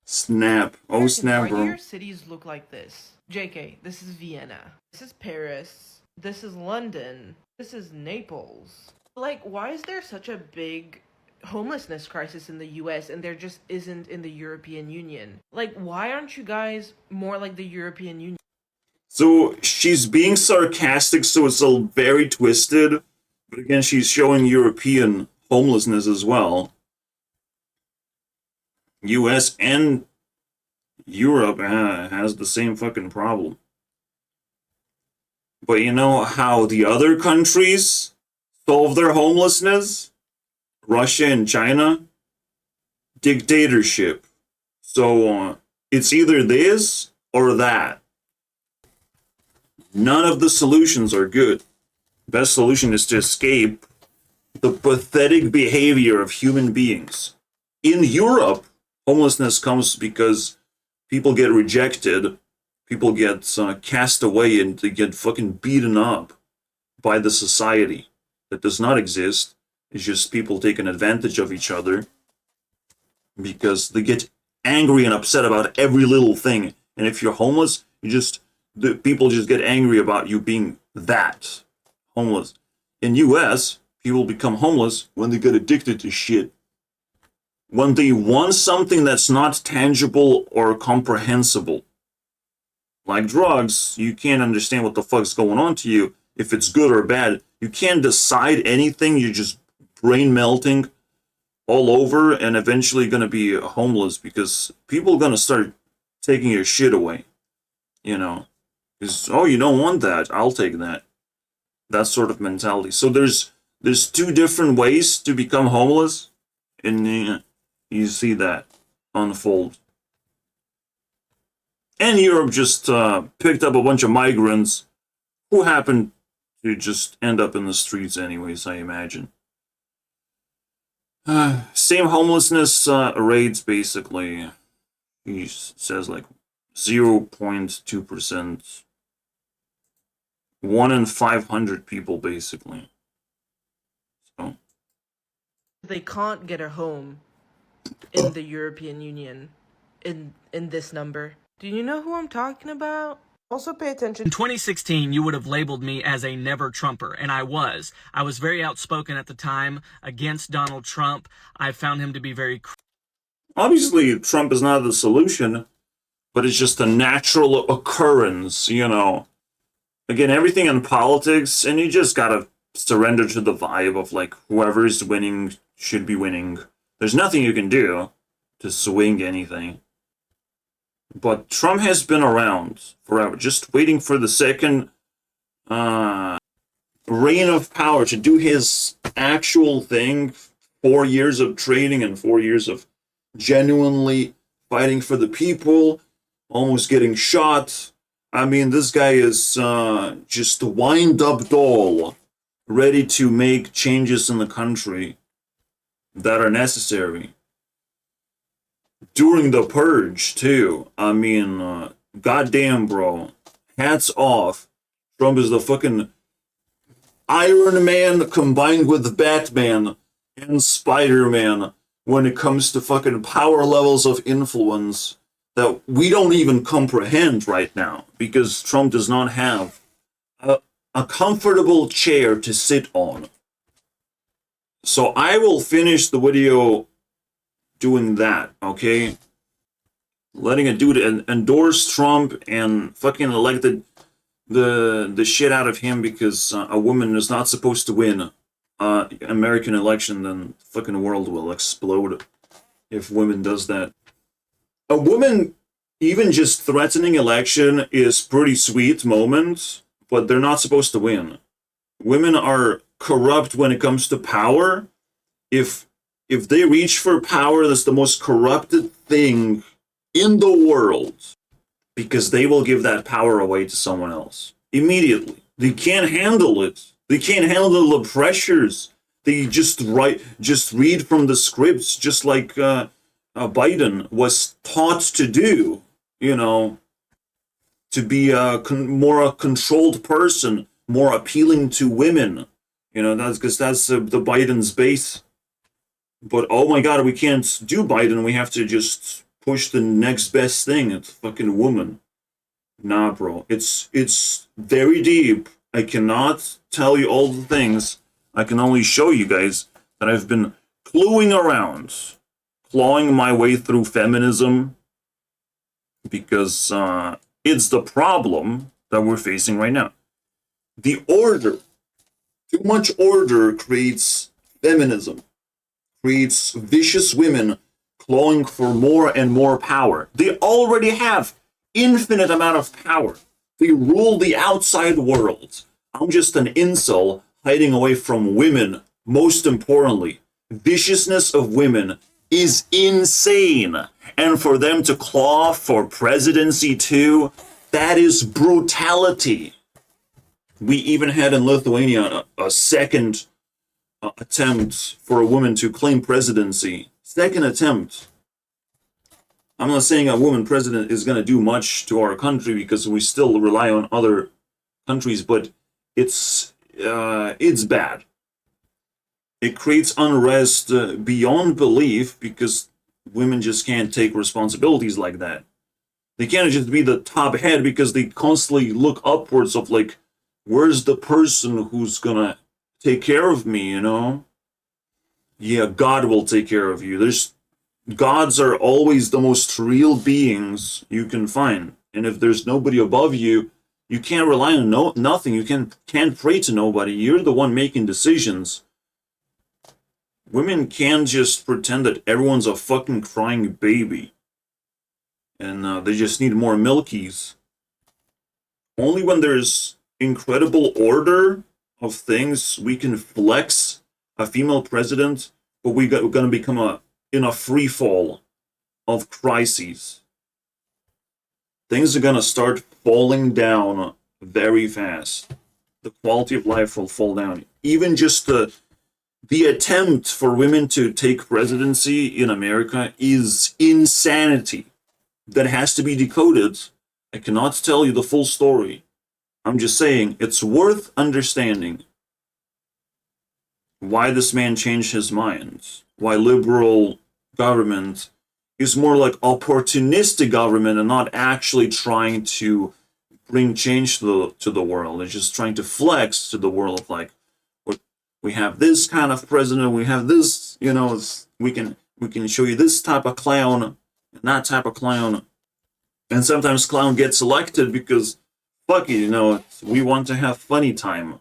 Snap. Oh, snap, Why do bro. your cities look like this? JK, this is Vienna. This is Paris. This is London. This is Naples. Like, why is there such a big homelessness crisis in the US and there just isn't in the European Union? Like, why aren't you guys more like the European Union? So she's being sarcastic, so it's all very twisted. But again, she's showing European homelessness as well. US and Europe has the same fucking problem. But you know how the other countries solve their homelessness? Russia and China? Dictatorship. So it's either this or that. None of the solutions are good. Best solution is to escape the pathetic behavior of human beings. In Europe, homelessness comes because people get rejected, people get cast away, and they get fucking beaten up by the society that does not exist. It's just people taking advantage of each other because they get angry and upset about every little thing. And if you're homeless, the people just get angry about you being that. homeless. In US, people become homeless when they get addicted to shit. When they want something that's not tangible or comprehensible. Like drugs, you can't understand what the fuck's going on to you, if it's good or bad. You can't decide anything, you're just brain melting all over and eventually gonna be homeless because people are gonna start taking your shit away. You know? Because, oh, you don't want that, I'll take that. That sort of mentality. So there's two different ways to become homeless, and you see that unfold. And Europe just picked up a bunch of migrants who happened to just end up in the streets anyways, I imagine. Same homelessness rates, basically. He says like 0.2%. 1 in 500 people, basically. So They can't get a home in the European Union in this number. Do you know who I'm talking about? Also pay attention. In 2016, you would have labeled me as a never Trumper, and I was. I was very outspoken at the time against Donald Trump. I found him to be very... obviously, Trump is not the solution, but it's just a natural occurrence, you know. Again, everything in politics, and you just gotta surrender to the vibe of, like, whoever's winning should be winning. There's nothing you can do to swing anything. But Trump has been around forever, just waiting for the second reign of power to do his actual thing. 4 years of training and 4 years of genuinely fighting for the people, almost getting shot. I mean, this guy is just a wind-up doll, ready to make changes in the country that are necessary. During the Purge, too. I mean, goddamn, bro. Hats off. Trump is the fucking Iron Man combined with Batman and Spider-Man when it comes to fucking power levels of influence that we don't even comprehend right now, because Trump does not have a comfortable chair to sit on. So I will finish the video doing that, okay? Letting a dude endorse Trump and fucking elected the shit out of him because a woman is not supposed to win American election, then fucking world will explode if women does that. A woman even just threatening election is pretty sweet moment, but they're not supposed to win. Women are corrupt when it comes to power. If they reach for power, that's the most corrupted thing in the world, because they will give that power away to someone else immediately. They can't handle it. They can't handle the pressures. They just read from the scripts, just like Biden was taught to do, you know, to be a more controlled person, more appealing to women. You know, that's because that's the Biden's base. But oh my god, we can't do Biden. We have to just push the next best thing. It's fucking woman. Nah, bro. It's very deep. I cannot tell you all the things. I can only show you guys that I've been cluing around, clawing my way through feminism, because it's the problem that we're facing right now. The order. Too much order creates feminism. Creates vicious women clawing for more and more power. They already have infinite amount of power. They rule the outside world. I'm just an incel hiding away from women. Most importantly, viciousness of women is insane. And for them to claw for presidency too, that is brutality. We even had in Lithuania a second attempt for a woman to claim presidency. Second attempt. I'm not saying a woman president is going to do much to our country because we still rely on other countries, but it's bad. It creates unrest beyond belief because women just can't take responsibilities like that. They can't just be the top head because they constantly look upwards of like Where's the person who's gonna take care of me, you know? Yeah, God will take care of you. Gods are always the most real beings you can find. And if there's nobody above you, you can't rely on nothing. You can't pray to nobody. You're the one making decisions. Women can't just pretend that everyone's a fucking crying baby. And they just need more milkies. Only when there's incredible order of things we can flex a female president, but we're gonna become in a free fall of crises. Things are gonna start falling down very fast. The quality of life will fall down. Even just the attempt for women to take presidency in America is insanity. That has to be decoded. I cannot tell you the full story. I'm just saying it's worth understanding why this man changed his mind. Why liberal government is more like opportunistic government and not actually trying to bring change to the world. It's just trying to flex to the world of like, we have this kind of president, we have this, you know, we can show you this type of clown and that type of clown. And sometimes clown gets elected because, fuck it, you know, we want to have funny time.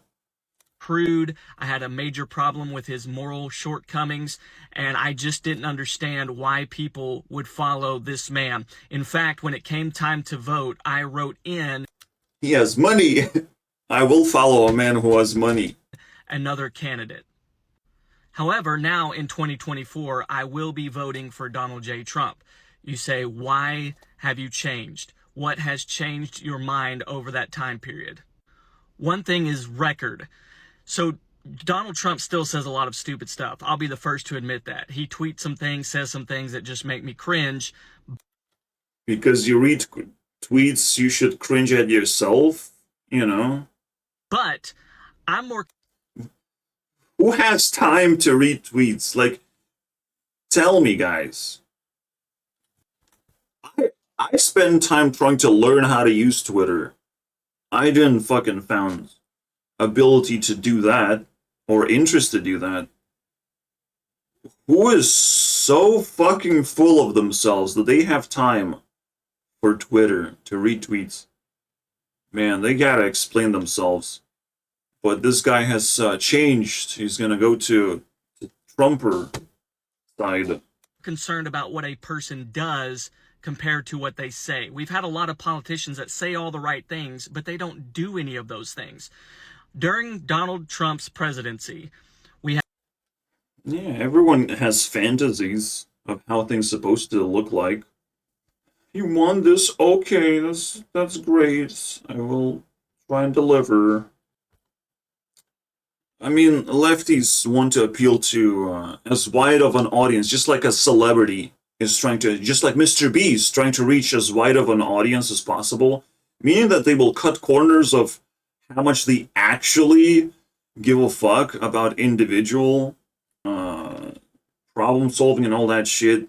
Crude. I had a major problem with his moral shortcomings, and I just didn't understand why people would follow this man. In fact, when it came time to vote, I wrote in, he has money. I will follow a man who has money. Another candidate. However, now in 2024, I will be voting for Donald J. Trump. You say, why have you changed? What has changed your mind over that time period? One thing is record. So Donald Trump still says a lot of stupid stuff. I'll be the first to admit that. He tweets some things, says some things that just make me cringe. Because you read tweets, you should cringe at yourself, you know? But I'm more... Who has time to read tweets? Like, tell me, guys. I spend time trying to learn how to use Twitter. I didn't fucking found ability to do that, or interest to do that. Who is so fucking full of themselves that they have time for Twitter to read tweets? Man, they gotta explain themselves. But this guy has changed. He's gonna go to Trumper side. Concerned about what a person does compared to what they say. We've had a lot of politicians that say all the right things, but they don't do any of those things. During Donald Trump's presidency, we had... Yeah, everyone has fantasies of how things are supposed to look like. You want this? Okay, that's great. I will try and deliver. I mean, lefties want to appeal to as wide of an audience, just like a celebrity is trying to, just like Mr. Beast trying to reach as wide of an audience as possible, meaning that they will cut corners of how much they actually give a fuck about individual problem solving and all that shit.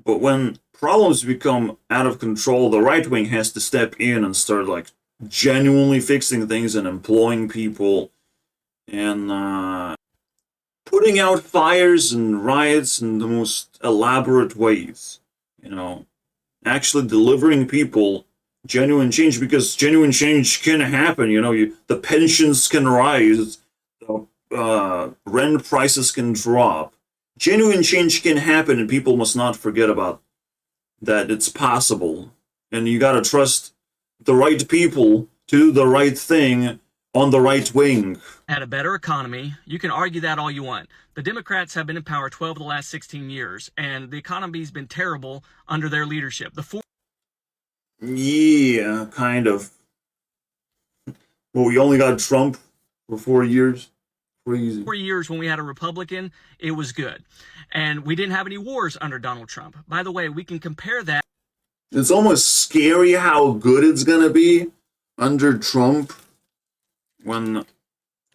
But when problems become out of control, the right wing has to step in and start like genuinely fixing things and employing people and putting out fires and riots in the most elaborate ways. You know, actually delivering people genuine change, because genuine change can happen. You know, the pensions can rise, the rent prices can drop. Genuine change can happen, and people must not forget about that. It's possible, and you gotta trust the right people to do the right thing on the right wing. Had a better economy. You can argue that all you want. The Democrats have been in power 12 of the last 16 years, and the economy's been terrible under their leadership. Yeah, kind of. Well, we only got Trump for 4 years. Crazy. 4 years when we had a Republican, it was good. And we didn't have any wars under Donald Trump. By the way, we can compare that. It's almost scary how good it's gonna be under Trump. When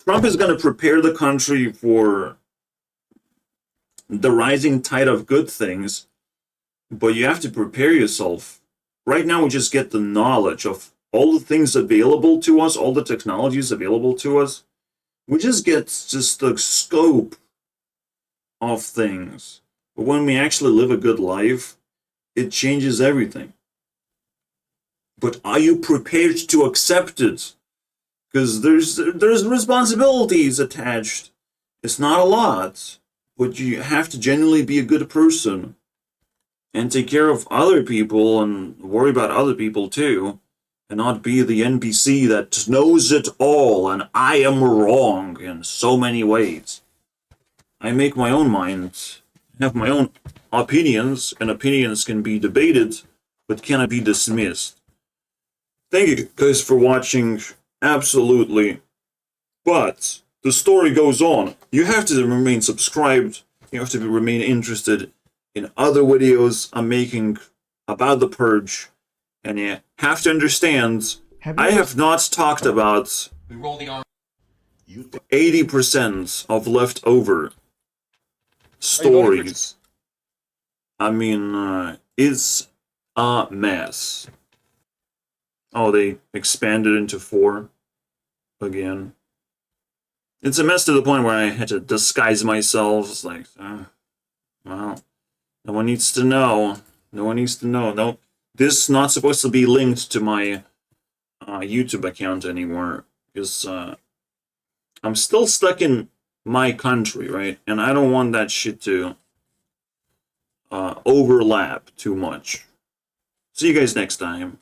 Trump is gonna prepare the country for the rising tide of good things, but you have to prepare yourself. Right now, we just get the knowledge of all the things available to us, all the technologies available to us, we just get just the scope of things. But when we actually live a good life, it changes everything. But are you prepared to accept it? Because there's responsibilities attached. It's not a lot, but you have to genuinely be a good person and take care of other people and worry about other people too, and not be the NPC that knows it all and I am wrong in so many ways. I make my own mind, have my own opinions, and opinions can be debated, but cannot be dismissed. Thank you guys for watching, absolutely. But the story goes on. You have to remain subscribed, you have to remain interested in other videos I'm making about the Purge, and you have to understand, I have not talked about 80% of leftover stories. I mean, it's a mess. Oh, they expanded into 4 again. It's a mess to the point where I had to disguise myself. It's like, well, no one needs to know. No one needs to know. No, this is not supposed to be linked to my YouTube account anymore, because I'm still stuck in my country, right? And I don't want that shit to overlap too much. See you guys next time.